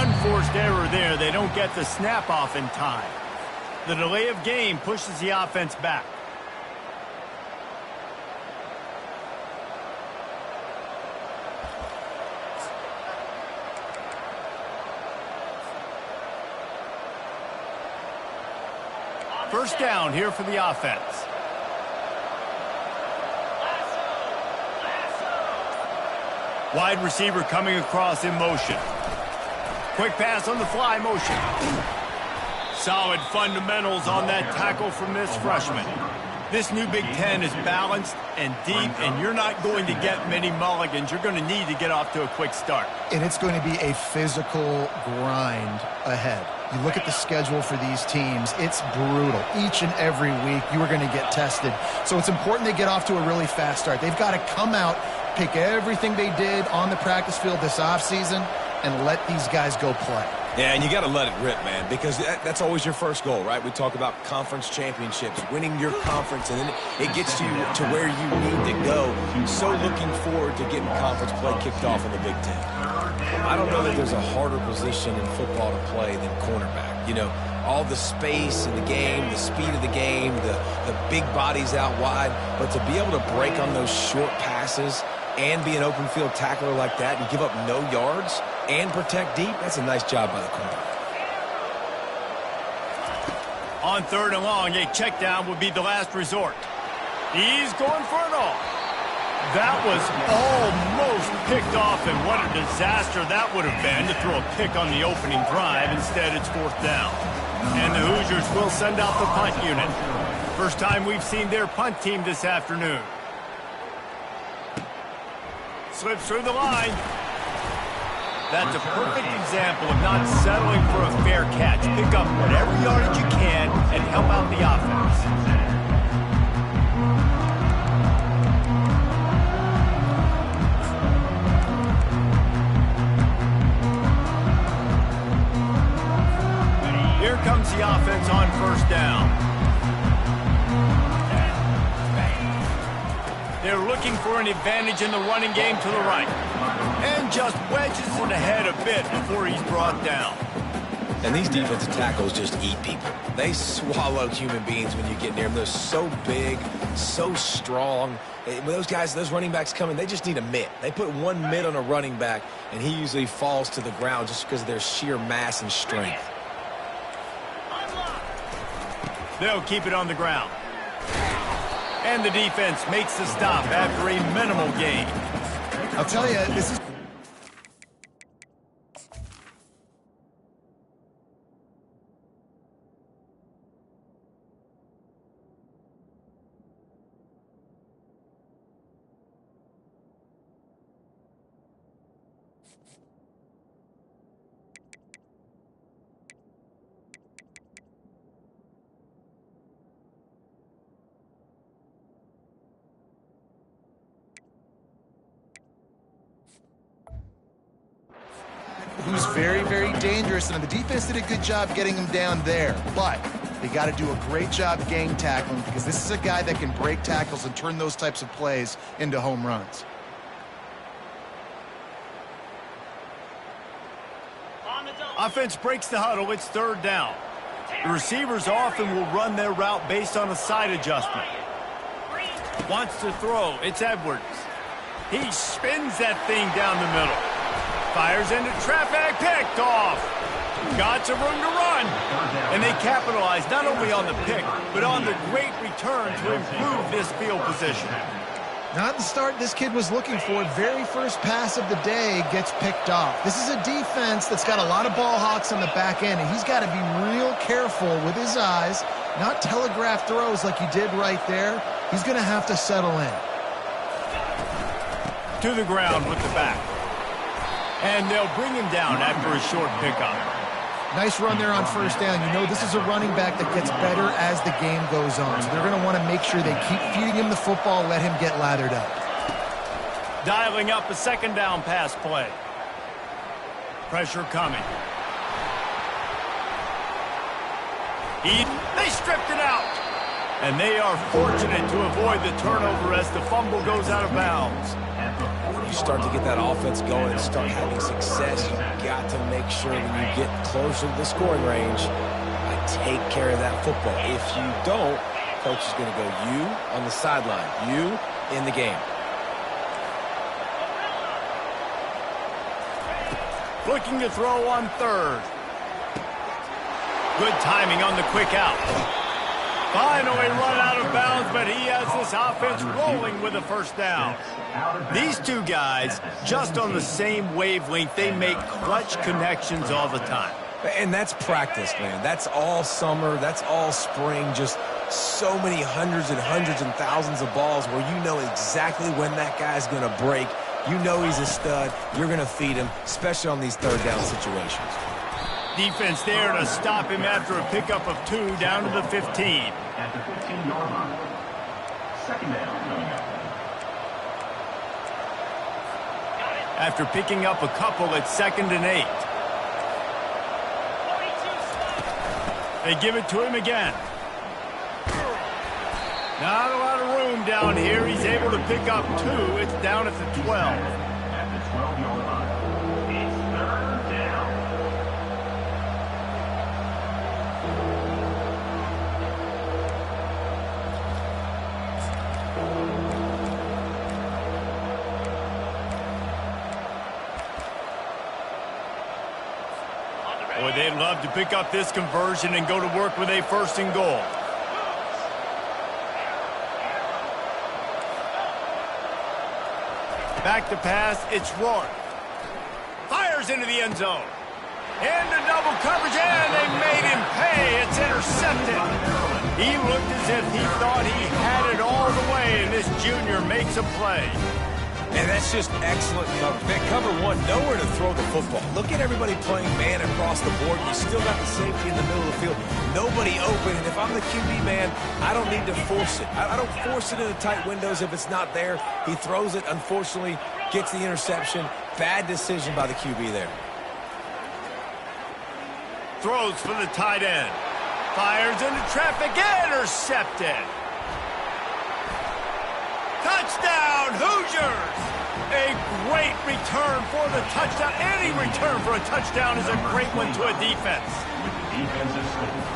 unforced error there. They don't get the snap off in time. The delay of game pushes the offense back. First down here for the offense. Wide receiver coming across in motion. Quick pass on the fly motion. Solid fundamentals on that tackle from this freshman. This new Big Ten is balanced and deep, and you're not going to get many mulligans. You're going to need to get off to a quick start. And it's going to be a physical grind ahead. You look at the schedule for these teams, it's brutal. Each and every week, you are going to get tested. So it's important they get off to a really fast start. They've got to come out, pick everything they did on the practice field this offseason, and let these guys go play. Yeah, and you got to let it rip, man, because that's always your first goal, right? We talk about conference championships, winning your conference, and then it gets you to where you need to go. So looking forward to getting conference play kicked off in the Big Ten. I don't know that there's a harder position in football to play than cornerback. You know, all the space in the game, the speed of the game, the big bodies out wide, but to be able to break on those short passes and be an open field tackler like that and give up no yards and protect deep, that's a nice job by the corner. On third and long, a check down would be the last resort. He's going for it all. That was almost picked off, and what a disaster that would have been to throw a pick on the opening drive. Instead, it's fourth down. And the Hoosiers will send out the punt unit. First time we've seen their punt team this afternoon. Slips through the line. That's a perfect example of not settling for a fair catch. Pick up whatever yardage you can and help out the offense. Here comes the offense on first down. They're looking for an advantage in the running game to the right. And just wedges it ahead a bit before he's brought down. And these defensive tackles just eat people. They swallow human beings when you get near them. They're so big, so strong. When those guys, those running backs come in, they just need a mitt. They put one mitt on a running back, and he usually falls to the ground just because of their sheer mass and strength. They'll keep it on the ground. And the defense makes the stop after a minimal gain. I'll tell you, this is... who's very, very dangerous, and the defense did a good job getting him down there, but they got to do a great job gang tackling because this is a guy that can break tackles and turn those types of plays into home runs. Offense breaks the huddle. It's third down. The receivers often will run their route based on a side adjustment. Wants to throw. It's Edwards. He spins that thing down the middle. Fires into traffic. Picked off. Got some room to run. And they capitalize not only on the pick, but on the great return to improve this field position. Not the start this kid was looking for. Very first pass of the day gets picked off. This is a defense that's got a lot of ball hawks on the back end, and he's got to be real careful with his eyes, not telegraph throws like he did right there. He's going to have to settle in. To the ground with the back. And they'll bring him down after a short pickup. Nice run there on first down. You know, this is a running back that gets better as the game goes on. So they're going to want to make sure they keep feeding him the football, let him get lathered up. Dialing up a second down pass play. Pressure coming. They stripped it out. And they are fortunate to avoid the turnover as the fumble goes out of bounds. you start to get that offense going and start having success, you've got to make sure when you get closer to the scoring range, I take care of that football. If you don't, coach is going to go you on the sideline, you in the game. Looking to throw on third. Good timing on the quick out. Finally run out of bounds, but he has this offense rolling with a first down. These two guys, just on the same wavelength, they make clutch connections all the time. And that's practice, man. That's all summer. That's all spring. Just so many hundreds and thousands of balls where you know exactly when that guy's going to break. You know he's a stud. You're going to feed him, especially on these third down situations. Defense there to stop him after a pickup of 2 down to the 15. At the 15-yard line. Second down coming up. After picking up a couple at 2nd and 8. They give it to him again. Not a lot of room down here. He's able to pick up 2. It's down at the 12. At the 12-yard line. It's third down. Boy, they'd love to pick up this conversion and go to work with a 1st and goal. Back to pass, it's Rourke. Fires into the end zone. Into double coverage, and they made him pay. It's intercepted. He looked as if he thought he had it all the way, and this junior makes a play. And that's just excellent coverage. Man, cover one, nowhere to throw the football. Look at everybody playing man across the board. You still got the safety in the middle of the field. Nobody open, and if I'm the QB man, I don't need to force it. I don't force it into tight windows if it's not there. He throws it, unfortunately, gets the interception. Bad decision by the QB there. Throws for the tight end. Fires into traffic, intercepted. Touchdown, Hoosiers! A great return for the touchdown. Any return for a touchdown is a great one to a defense.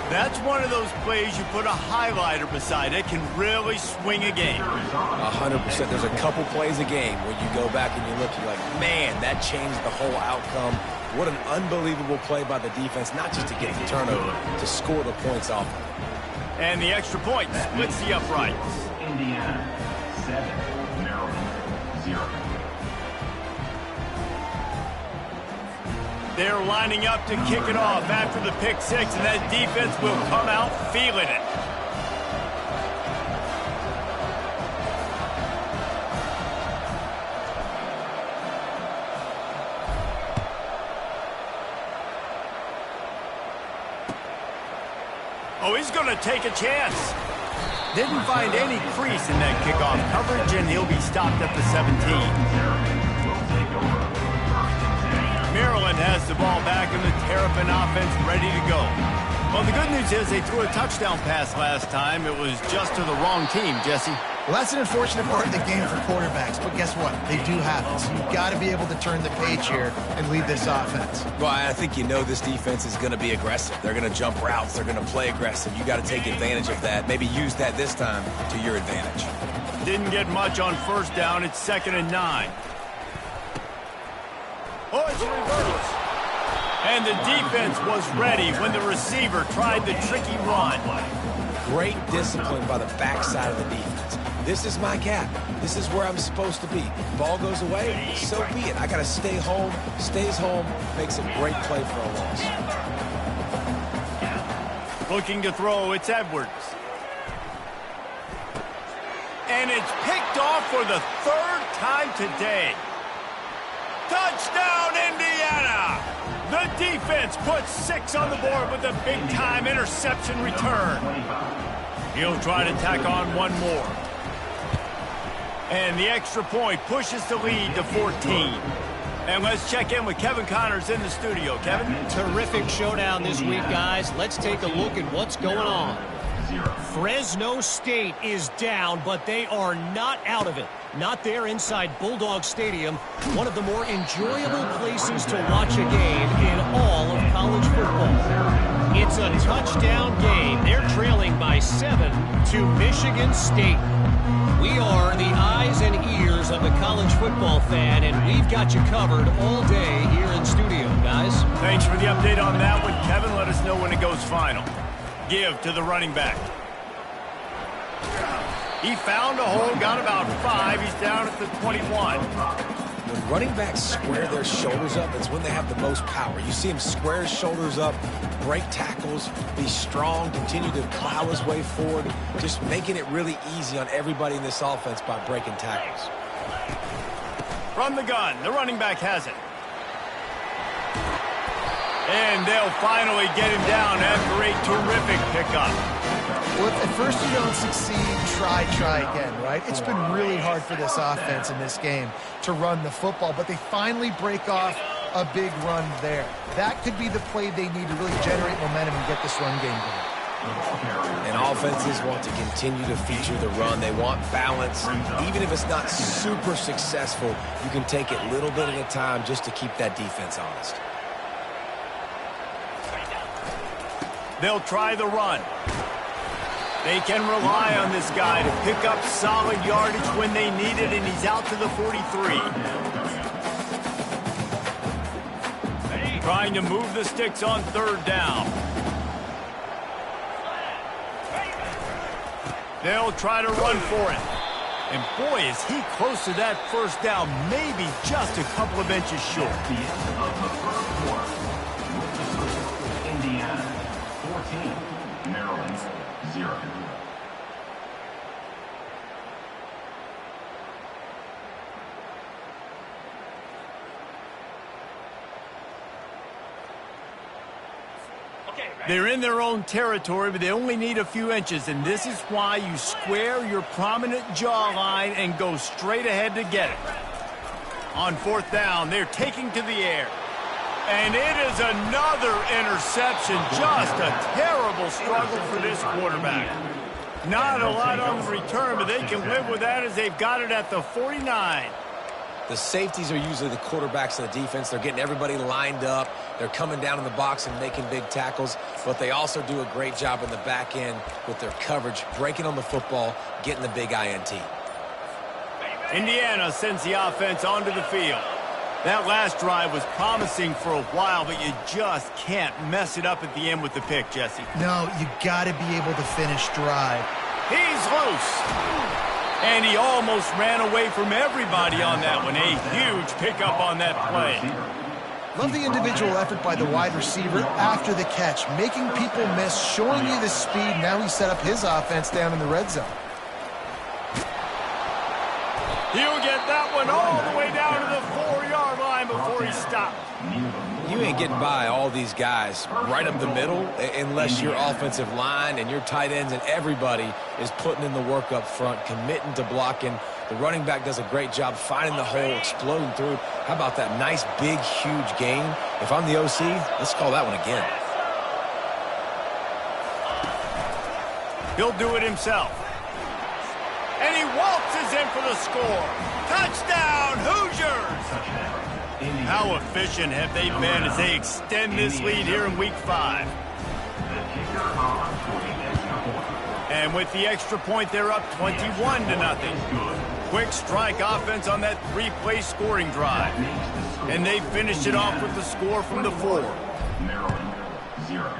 That's one of those plays you put a highlighter beside. It can really swing a game. 100%. There's a couple plays a game where you go back and you look, you're like, man, that changed the whole outcome. What an unbelievable play by the defense, not just to get the turnover, to score the points off of it. And the extra point splits the uprights. Indiana 7, Maryland 0. They're lining up to kick it off after the pick 6, and that defense will come out feeling it. Oh, he's going to take a chance. Didn't find any crease in that kickoff coverage, and he'll be stopped at the 17. Maryland has the ball back, and the Terrapin offense ready to go. Well, the good news is they threw a touchdown pass last time. It was just to the wrong team, Jesse. Well, that's an unfortunate part of the game for quarterbacks, but guess what? They do have it. So you've got to be able to turn the page here and lead this offense. Well, I think you know this defense is going to be aggressive. They're going to jump routes. They're going to play aggressive. You got to take advantage of that. Maybe use that this time to your advantage. Didn't get much on 1st down. It's 2nd and 9. Oh, it's reversed. And the defense was ready when the receiver tried the tricky run. Great discipline by the backside of the defense. This is my gap. This is where I'm supposed to be. Ball goes away, so be it. I got to stay home. Stays home, makes a great play for a loss. Looking to throw, it's Edwards. And it's picked off for the 3rd time today. Touchdown, Indiana! The defense puts 6 on the board with a big-time interception return. He'll try to tack on one more. And the extra point pushes the lead to 14. And let's check in with Kevin Connors in the studio. Kevin? Terrific showdown this week, guys. Let's take a look at what's going on. Fresno State is down, but they are not out of it. Not there inside Bulldog Stadium, one of the more enjoyable places to watch a game in all of college football. It's a touchdown game. They're trailing by 7 to Michigan State. We are the eyes and ears of the college football fan, and we've got you covered all day here in studio, guys. Thanks for the update on that one, Kevin. Let us know when it goes final. Give to the running back. He found a hole, got about 5. He's down at the 21. When running backs square their shoulders up, it's when they have the most power. You see him square his shoulders up, break tackles, be strong, continue to plow his way forward, just making it really easy on everybody in this offense by breaking tackles. From the gun, the running back has it. And they'll finally get him down after a terrific pickup. Well, if at first you don't succeed, try again, right? It's been really hard for this offense in this game to run the football, but they finally break off a big run there. That could be the play they need to really generate momentum and get this run game going. And offenses want to continue to feature the run. They want balance. Even if it's not super successful, you can take it little bit at a time just to keep that defense honest. They'll try the run. They can rely on this guy to pick up solid yardage when they need it, and he's out to the 43. Trying to move the sticks on 3rd down. They'll try to run for it. And boy, is he close to that 1st down, maybe just a couple of inches short. The end of the first quarter. Indiana 14, Maryland 0. They're in their own territory, but they only need a few inches, and this is why you square your prominent jawline and go straight ahead to get it. On 4th down, they're taking to the air. And it is another interception. Just a terrible struggle for this quarterback. Not a lot on the return, but they can live with that as they've got it at the 49. The safeties are usually the quarterbacks of the defense. They're getting everybody lined up. They're coming down in the box and making big tackles, but they also do a great job in the back end with their coverage, breaking on the football, getting the big INT. Indiana sends the offense onto the field. That last drive was promising for a while, but you just can't mess it up at the end with the pick, Jesse. No, you got to be able to finish drive. He's loose. And he almost ran away from everybody on that one. A huge pickup on that play. Love the individual effort by the wide receiver after the catch, making people miss, showing you the speed. Now he set up his offense down in the red zone. He'll get that one all the way down to the 4-yard line before he stopped. You ain't getting by all these guys right up the middle unless your offensive line and your tight ends and everybody is putting in the work up front, committing to blocking. The running back does a great job finding the hole, exploding through. How about that nice, big, huge gain? If I'm the OC, let's call that one again. He'll do it himself. And he waltzes in for the score. Touchdown, Hoosiers! How efficient have they been as they extend this lead here in Week 5? And with the extra point, they're up 21-0. Quick strike offense on that 3-play scoring drive. And they finished it off with the score from the 4. Maryland 0.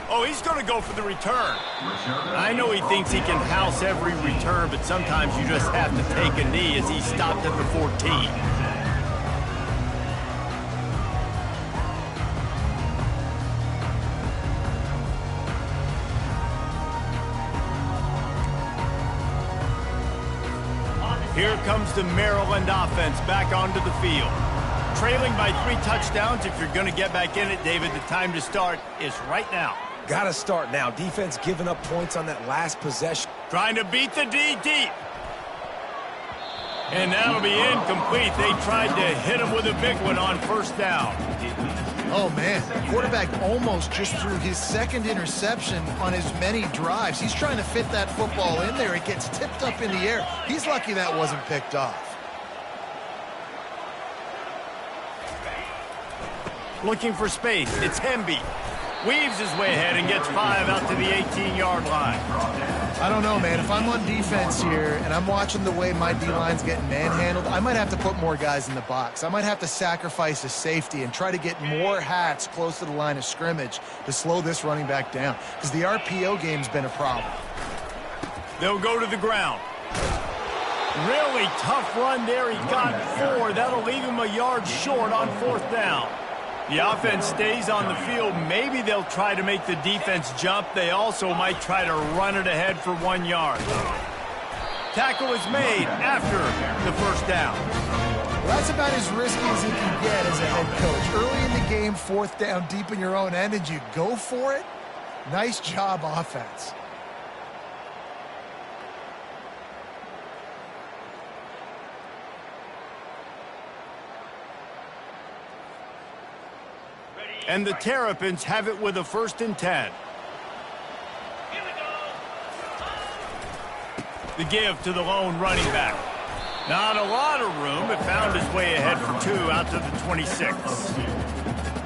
Oh, he's going to go for the return. I know he thinks he can house every return, but sometimes you just have to take a knee as he stopped at the 14. Here comes the Maryland offense back onto the field. Trailing by 3 touchdowns. If you're going to get back in it, David, the time to start is right now. Got to start now. Defense giving up points on that last possession. Trying to beat the D deep. And that'll be incomplete. They tried to hit him with a big one on 1st down. Oh, man. The quarterback almost just threw his second interception on as many drives. He's trying to fit that football in there. It gets tipped up in the air. He's lucky that wasn't picked off. Looking for space. It's Hemby. Weaves his way ahead and gets 5 out to the 18-yard line. I don't know, man. If I'm on defense here and I'm watching the way my D-line's getting manhandled, I might have to put more guys in the box. I might have to sacrifice a safety and try to get more hats close to the line of scrimmage to slow this running back down, because the RPO game's been a problem. They'll go to the ground. Really tough run there. He got 4. That'll leave him a yard short on 4th down. The offense stays on the field. Maybe they'll try to make the defense jump. They also might try to run it ahead for 1 yard. Tackle is made after the 1st down. Well, that's about as risky as you can get as a head coach. Early in the game, 4th down, deep in your own end, and you go for it. Nice job, offense. And the Terrapins have it with a 1st and 10. The give to the lone running back. Not a lot of room, but found his way ahead for 2 out to the 26.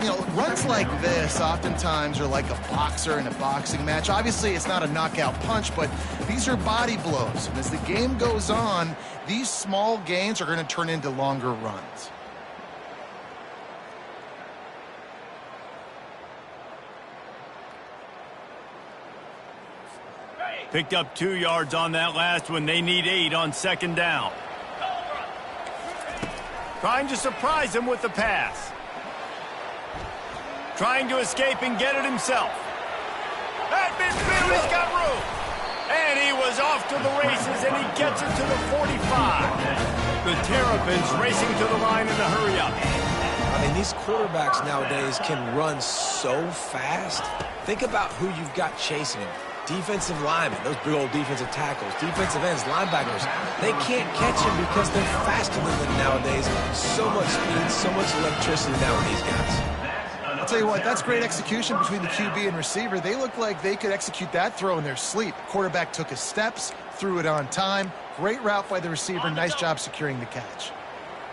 You know, runs like this oftentimes are like a boxer in a boxing match. Obviously, it's not a knockout punch, but these are body blows. And as the game goes on, these small gains are going to turn into longer runs. Picked up 2 yards on that last one. They need 8 on 2nd down. Trying to surprise him with the pass. Trying to escape and get it himself. At midfield, he's got room. And he was off to the races, and he gets it to the 45. The Terrapins racing to the line in a hurry-up. I mean, these quarterbacks nowadays can run so fast. Think about who you've got chasing him. Defensive linemen, those big old defensive tackles, defensive ends, linebackers, they can't catch him because they're faster than them nowadays. So much speed, so much electricity now with these guys. I'll tell you what, that's great execution between the QB and receiver. They look like they could execute that throw in their sleep. Quarterback took his steps, threw it on time. Great route by the receiver. Nice job securing the catch.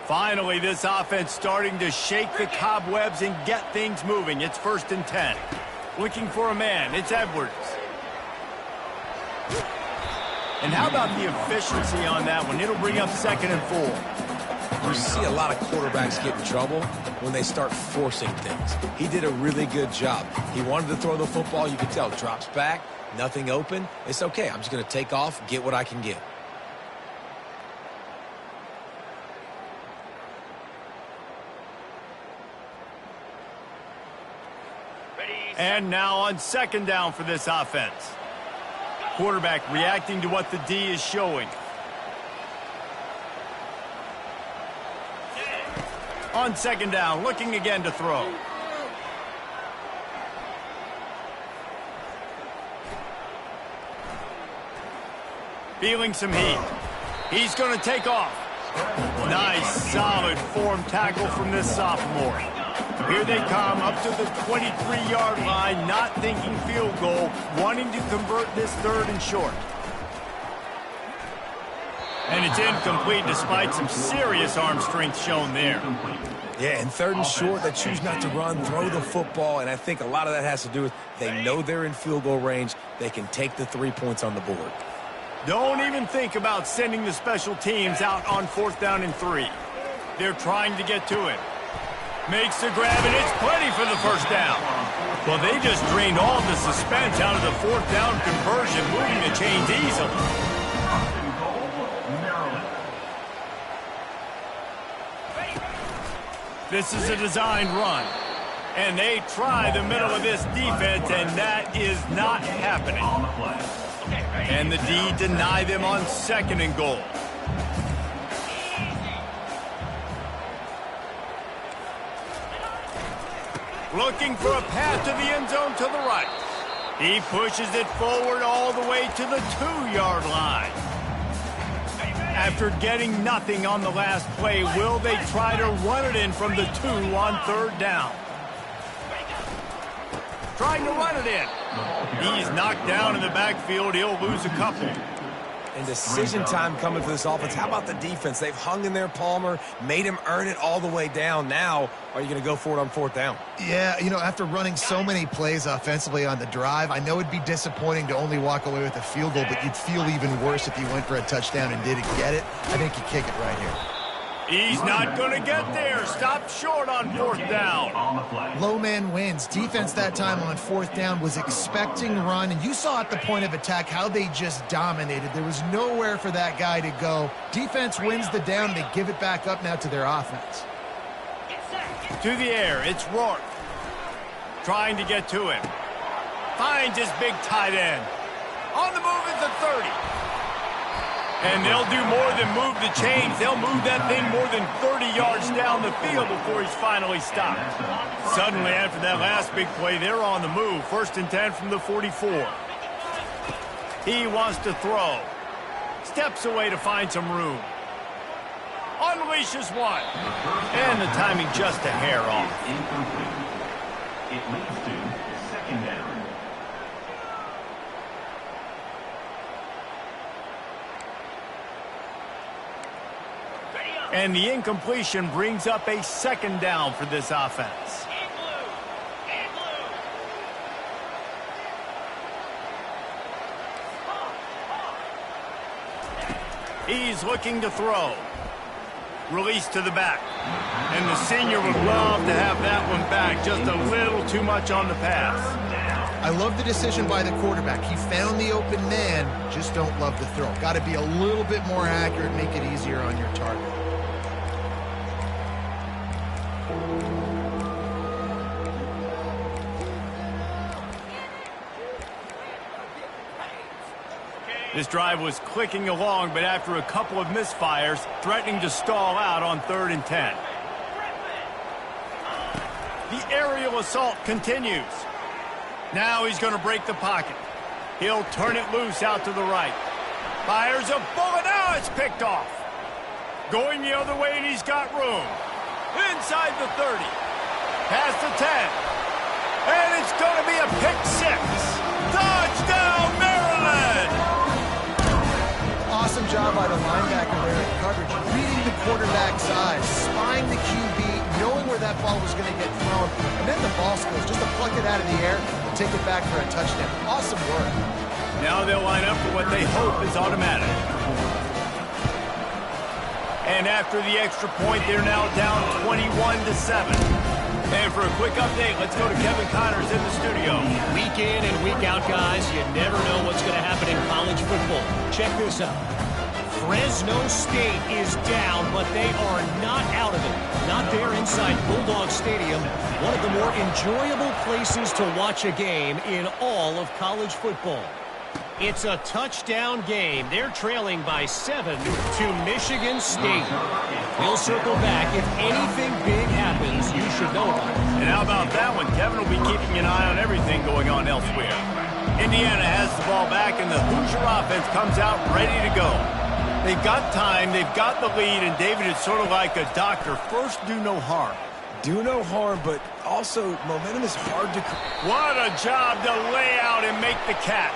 Finally, this offense starting to shake the cobwebs and get things moving. It's 1st and 10. Looking for a man. It's Edwards. And how about the efficiency on that one? It'll bring up 2nd and 4. You see a lot of quarterbacks get in trouble when they start forcing things. He did a really good job. He wanted to throw the football. You can tell. Drops back, nothing open. It's okay. I'm just going to take off, get what I can get. And now on 2nd down for this offense. Quarterback reacting to what the D is showing. On 2nd down, looking again to throw. Feeling some heat. He's going to take off. Nice, solid form tackle from this sophomore. Here they come up to the 23-yard line, not thinking field goal, wanting to convert this 3rd and short. And it's incomplete despite some serious arm strength shown there. Yeah, and 3rd and short, they choose not to run, throw the football, and I think a lot of that has to do with they know they're in field goal range. They can take the 3 points on the board. Don't even think about sending the special teams out on 4th down and 3. They're trying to get to it. Makes the grab, and it's plenty for the 1st down. Well, they just drained all the suspense out of the 4th down conversion, moving the chains easily. This is a designed run. And they try the middle of this defense, and that is not happening. And the D deny them on 2nd and goal. Looking for a path to the end zone to the right. He pushes it forward all the way to the 2-yard line. After getting nothing on the last play, will they try to run it in from the 2 on 3rd down? trying to run it in. He's knocked down in the backfield. He'll lose a couple. And decision time coming for this offense. How about the defense? They've hung in there, Palmer, made him earn it all the way down. Now, are you going to go for it on 4th down? Yeah, you know, after running so many plays offensively on the drive, I know it'd be disappointing to only walk away with a field goal, but you'd feel even worse if you went for a touchdown and didn't get it. I think you kick it right here. He's not going to get there. Stop short on 4th down. Low man wins. Defense that time on 4th down was expecting run, and you saw at the point of attack how they just dominated. There was nowhere for that guy to go. Defense wins the down. They give it back up now to their offense. To the air, it's Rourke. Trying to get to him. Finds his big tight end. On the move at the 30. And they'll do more than move the chains. They'll move that thing more than 30 yards down the field before he's finally stopped. Suddenly, after that last big play, they're on the move. 1st and 10 from the 44. He wants to throw. Steps away to find some room. Unleashes one. And the timing just a hair off. Incomplete. It leads to 2nd down. And the incompletion brings up a 2nd down for this offense. He's looking to throw. Release to the back. And the senior would love to have that one back. Just a little too much on the pass. I love the decision by the quarterback. He found the open man, just don't love the throw. Got to be a little bit more accurate, make it easier on your target. This drive was clicking along, but after a couple of misfires, threatening to stall out on 3rd and 10. The aerial assault continues. Now he's going to break the pocket. He'll turn it loose out to the right. Fires a bullet. Now it's picked off. Going the other way, and he's got room. Inside the 30. Past the 10. And it's going to be a pick 6. Touchdown, Maryland! Awesome job by the linebacker there in coverage, reading the quarterback's eyes, spying the QB, knowing where that ball was going to get thrown, and then the ball skills, just to pluck it out of the air and take it back for a touchdown. Awesome work. Now they'll line up for what they hope is automatic. And after the extra point, they're now down 21-7. And for a quick update, let's go to Kevin Connors in the studio. Week in and week out, guys, you never know what's going to happen in college football. Check this out. Fresno State is down, but they are not out of it. Not there inside Bulldog Stadium, one of the more enjoyable places to watch a game in all of college football. It's a touchdown game. They're trailing by 7 to Michigan State. We'll circle back. If anything big happens, you should know about it. And how about that one? Kevin will be keeping an eye on everything going on elsewhere. Indiana has the ball back, and the Hoosier offense comes out ready to go. They've got time, they've got the lead, and David, it's sort of like a doctor. First, do no harm. Do no harm, but also momentum is hard to... What a job to lay out and make the catch.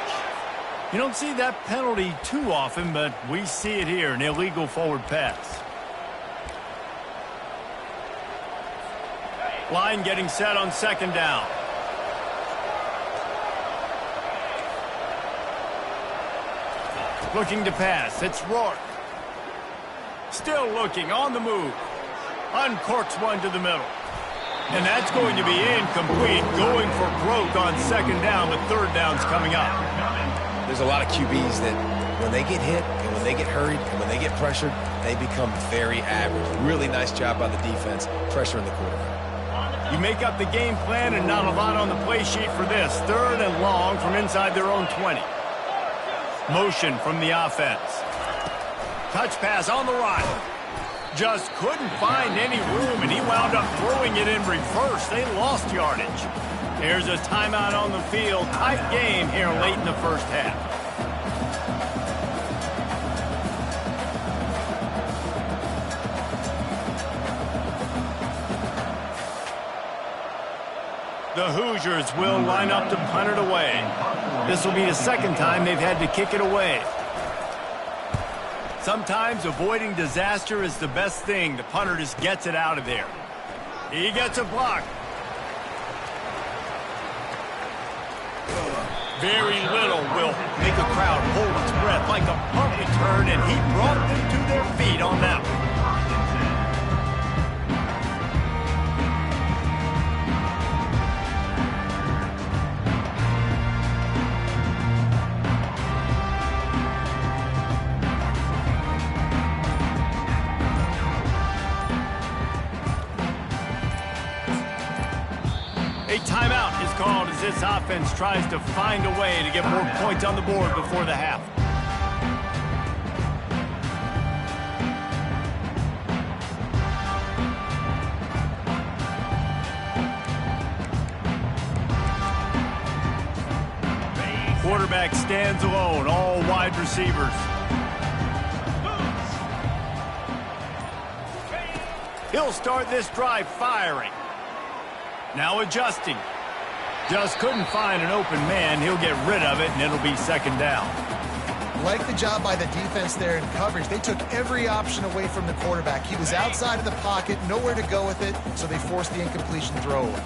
You don't see that penalty too often, but we see it here, an illegal forward pass. Line getting set on 2nd down. Looking to pass, it's Rourke. Still looking, on the move. Uncorks one to the middle. And that's going to be incomplete, going for broke on 2nd down, but 3rd down's coming up. There's a lot of QBs that when they get hit and when they get hurried and when they get pressured, they become very average. Really nice job by the defense, pressuring the quarterback. You make up the game plan and not a lot on the play sheet for this. 3rd and long from inside their own 20. Motion from the offense. Touch pass on the right. Just couldn't find any room, and he wound up throwing it in reverse. They lost yardage. There's a timeout on the field. Tight game here late in the first half. The Hoosiers will line up to punt it away. This will be the second time they've had to kick it away. Sometimes avoiding disaster is the best thing. The punter just gets it out of there. He gets a block. Very little will make a crowd hold its breath like a punt return, and he brought them to their feet on that one. A timeout is called as this offense tries to find a way to get more points on the board before the half. Quarterback stands alone, all wide receivers. He'll start this drive firing. Now adjusting. Just couldn't find an open man. He'll get rid of it, and it'll be second down. Like the job by the defense there in coverage. They took every option away from the quarterback. He was outside of the pocket, nowhere to go with it, so they forced the incompletion throw away.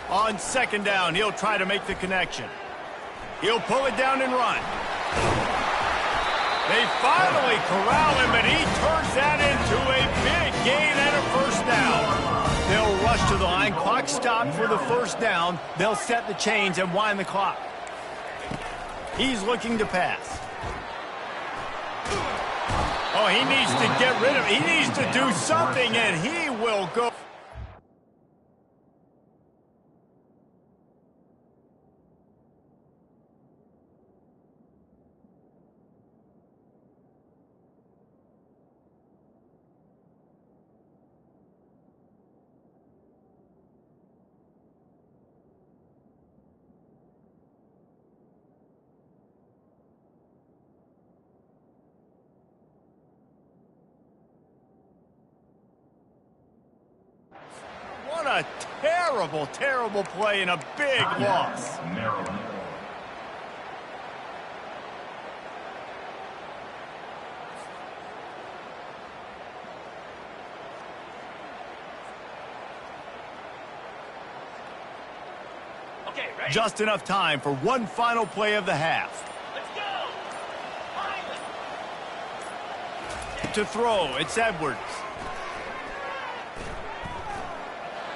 On second down, he'll try to make the connection. He'll pull it down and run. They finally corral him, and he turns that into a big gain and a first down. They'll rush to the line. Clock stopped for the first down. They'll set the chains and wind the clock. He's looking to pass. Oh, he needs to get rid of it. He needs to do something, and he will go. What a terrible, terrible play and a big loss. Maryland. Okay, ready? Just enough time for one final play of the half. Let's go. To throw, it's Edwards.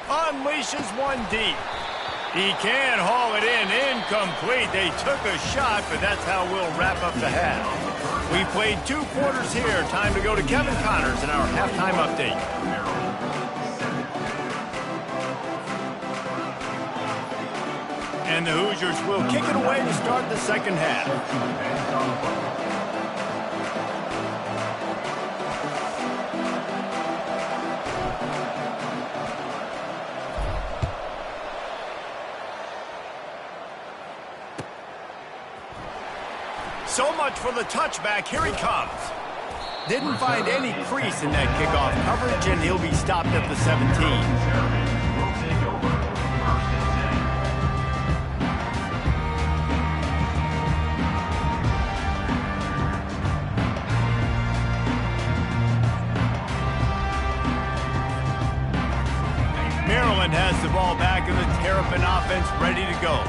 Unleashes one deep. He can haul it in. Incomplete. They took a shot, but that's how we'll wrap up the half. We played 2 quarters here. Time to go to Kevin Connors in our halftime update. And the Hoosiers will kick it away to start the second half. So much for the touchback. Here he comes. Didn't find any crease in that kickoff coverage, and he'll be stopped at the 17. Maryland has the ball back and the Terrapin offense ready to go.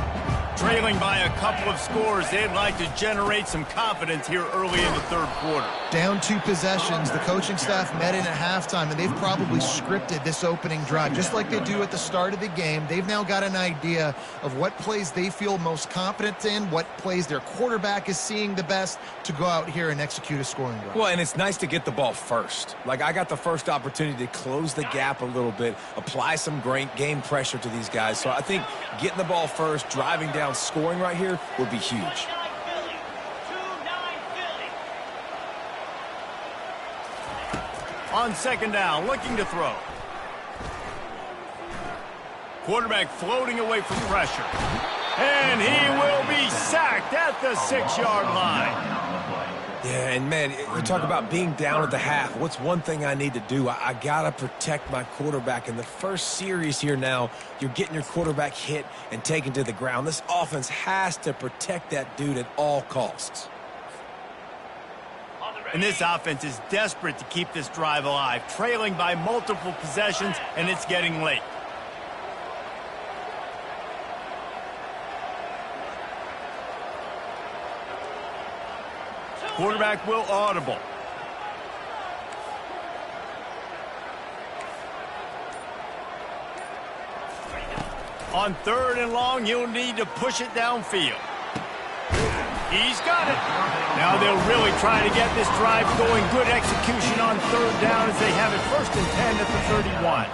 Trailing by a couple of scores, they'd like to generate some confidence here early in the third quarter. Down 2 possessions. The coaching staff met in at halftime, and they've probably scripted this opening drive. Just like they do at the start of the game, they've now got an idea of what plays they feel most confident in, what plays their quarterback is seeing the best to go out here and execute a scoring drive. Well, and it's nice to get the ball first. Like, I got the first opportunity to close the gap a little bit, apply some great game pressure to these guys. So I think getting the ball first, driving down, scoring right here would be huge. On second down, looking to throw. Quarterback floating away from pressure. And he will be sacked at the 6-yard line. Yeah, and man, you talk about being down at the half. What's one thing I need to do? I got to protect my quarterback. In the first series here now, you're getting your quarterback hit and taken to the ground. This offense has to protect that dude at all costs. And this offense is desperate to keep this drive alive, trailing by multiple possessions, and it's getting late. Quarterback will audible. On 3rd and long, you'll need to push it downfield. He's got it. Now they'll really try to get this drive going. Good execution on 3rd down as they have it 1st and 10 at the 31.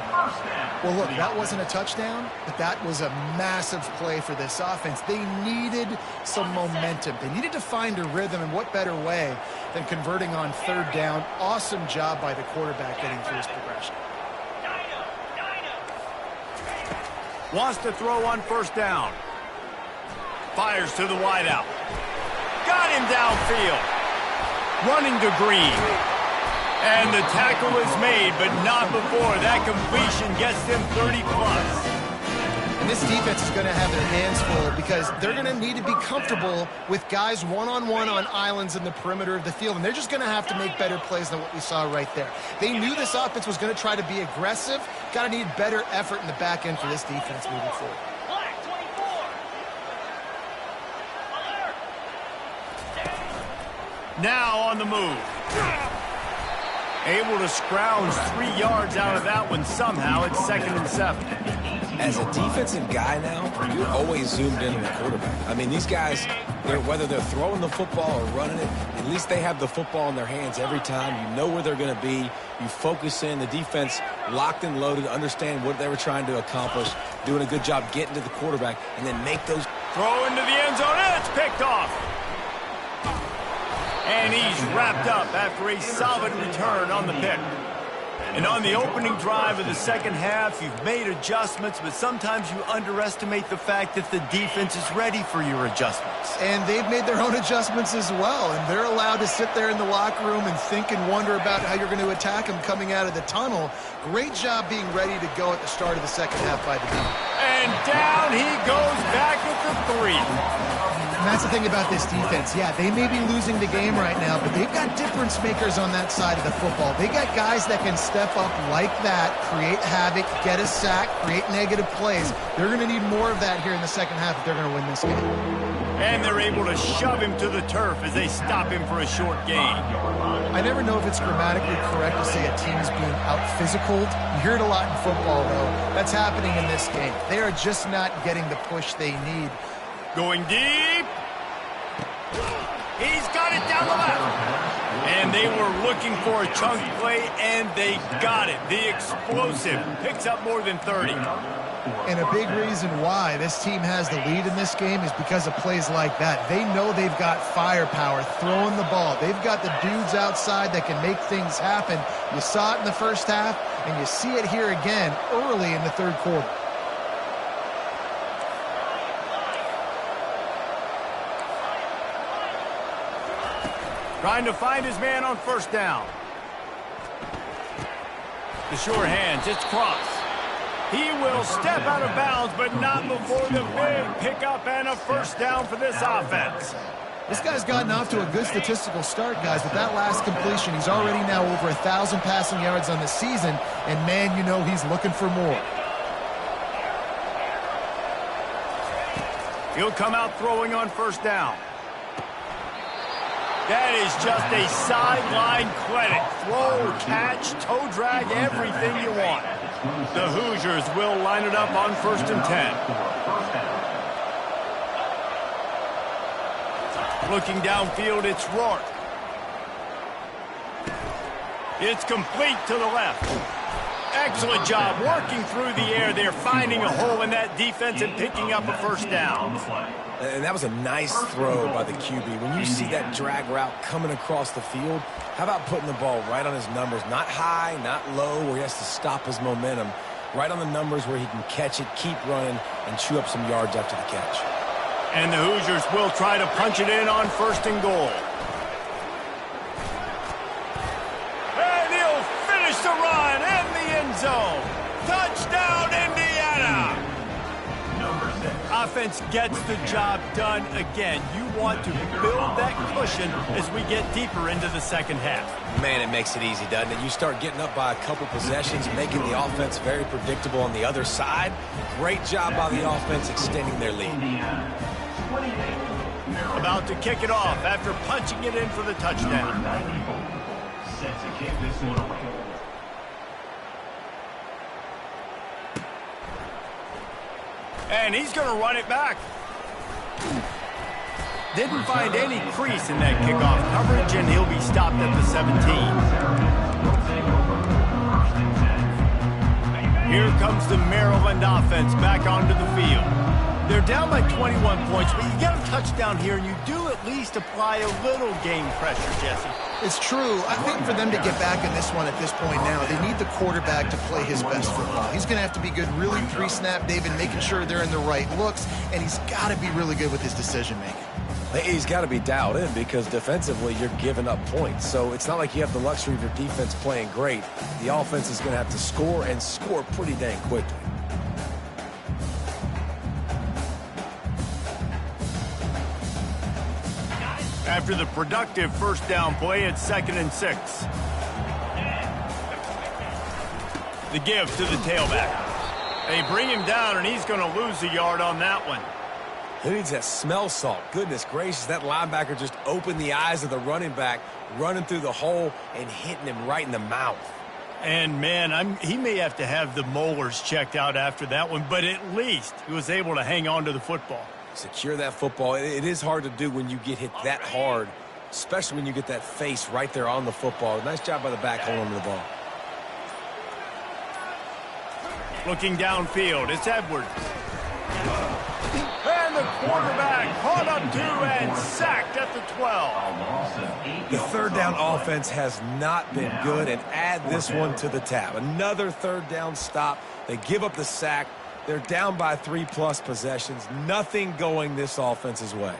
Well, look, that wasn't a touchdown, but that was a massive play for this offense. They needed some momentum. They needed to find a rhythm, and what better way than converting on 3rd down. Awesome job by the quarterback getting through his progression. Wants to throw on 1st down. Fires to the wideout. Got him downfield. Running to Green. And the tackle is made, but not before. That completion gets them 30-plus. And this defense is going to have their hands full because they're going to need to be comfortable with guys one-on-one on islands in the perimeter of the field, and they're just going to have to make better plays than what we saw right there. They knew this offense was going to try to be aggressive. Got to need better effort in the back end for this defense moving forward. Now on the move. Able to scrounge 3 yards out of that one somehow. It's 2nd and 7. As a defensive guy now, you're always zoomed in on the quarterback. I mean, these guys, whether they're throwing the football or running it, at least they have the football in their hands every time. You know where they're going to be. You focus in. The defense locked and loaded, understand what they were trying to accomplish, doing a good job getting to the quarterback, and then make those. Throw into the end zone, and it's picked off. And he's wrapped up after a solid return on the pick. And on the opening drive of the 2nd half, you've made adjustments, but sometimes you underestimate the fact that the defense is ready for your adjustments. And they've made their own adjustments as well, and they're allowed to sit there in the locker room and think and wonder about how you're going to attack them coming out of the tunnel. Great job being ready to go at the start of the 2nd half by the team. And down he goes back at the 3. And that's the thing about this defense. Yeah, they may be losing the game right now, but they've got difference makers on that side of the football. They got guys that can step up like that, create havoc, get a sack, create negative plays. They're going to need more of that here in the 2nd half if they're going to win this game. And they're able to shove him to the turf as they stop him for a short gain. I never know if it's grammatically correct to say a team is being out-physicaled. You hear it a lot in football, though. That's happening in this game. They are just not getting the push they need. Going deep. He's got it down the left. And they were looking for a chunk play, and they got it. The explosive picks up more than 30. And a big reason why this team has the lead in this game is because of plays like that. They know they've got firepower throwing the ball. They've got the dudes outside that can make things happen. You saw it in the 1st half, and you see it here again early in the 3rd quarter. Trying to find his man on 1st down. The sure hands, it's Cross. He will step out of bounds, but not before the big pickup and a 1st down for this offense. This guy's gotten off to a good statistical start, guys. With that last completion, he's already now over 1,000 passing yards on the season, and man, you know he's looking for more. He'll come out throwing on 1st down. That is just a sideline credit. Throw, catch, toe drag, everything you want. The Hoosiers will line it up on 1st and 10. Looking downfield, it's Rourke. It's complete to the left. Excellent job working through the air. They're finding a hole in that defense and picking up a 1st down. And that was a nice throw by the QB. When you see that drag route coming across the field, how about putting the ball right on his numbers? Not high, not low, where he has to stop his momentum. Right on the numbers where he can catch it, keep running, and chew up some yards after the catch. And the Hoosiers will try to punch it in on 1st and goal. Offense gets the job done again. You want to build that cushion as we get deeper into the second half. Man, it makes it easy, doesn't it? You start getting up by a couple possessions, making the offense very predictable on the other side. Great job by the offense extending their lead. About to kick it off after punching it in for the touchdown. Set to kick this one away. And he's going to run it back. Didn't find any crease in that kickoff coverage, and he'll be stopped at the 17. Here comes the Maryland offense back onto the field. They're down by 21 points, but you get a touchdown here, and you do at least apply a little game pressure, Jesse. It's true. I think for them to get back in this one at this point now, they need the quarterback to play his best football. He's going to have to be good really pre-snap, David, making sure they're in the right looks, and he's got to be really good with his decision-making. He's got to be dialed in because defensively you're giving up points. So it's not like you have the luxury of your defense playing great. The offense is going to have to score and score pretty dang quickly. After the productive first down play, it's 2nd and 6. The give to the tailback. They bring him down, and he's going to lose a yard on that one. Who needs that smell salt? Goodness gracious, that linebacker just opened the eyes of the running back, running through the hole and hitting him right in the mouth. And, man, he may have to have the molars checked out after that one, but at least he was able to hang on to the football. Secure that football. It is hard to do when you get hit that hard, especially when you get that face right there on the football. Nice job by the back holding on to the ball. Looking downfield, it's Edwards. And the quarterback caught up to and sacked at the 12. The third down offense has not been good, and add this one to the tab. Another third down stop. They give up the sack. They're down by 3+ possessions. Nothing going this offense's way.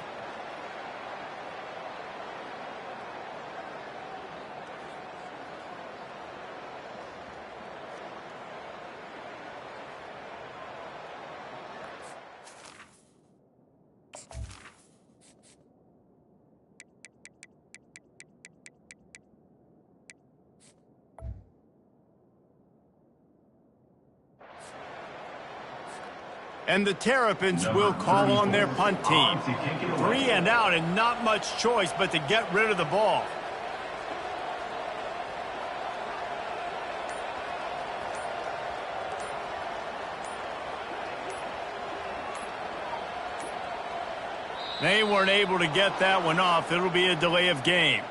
And the Terrapins will call on their punt team. 3 and out and not much choice but to get rid of the ball. They weren't able to get that one off. It'll be a delay of game.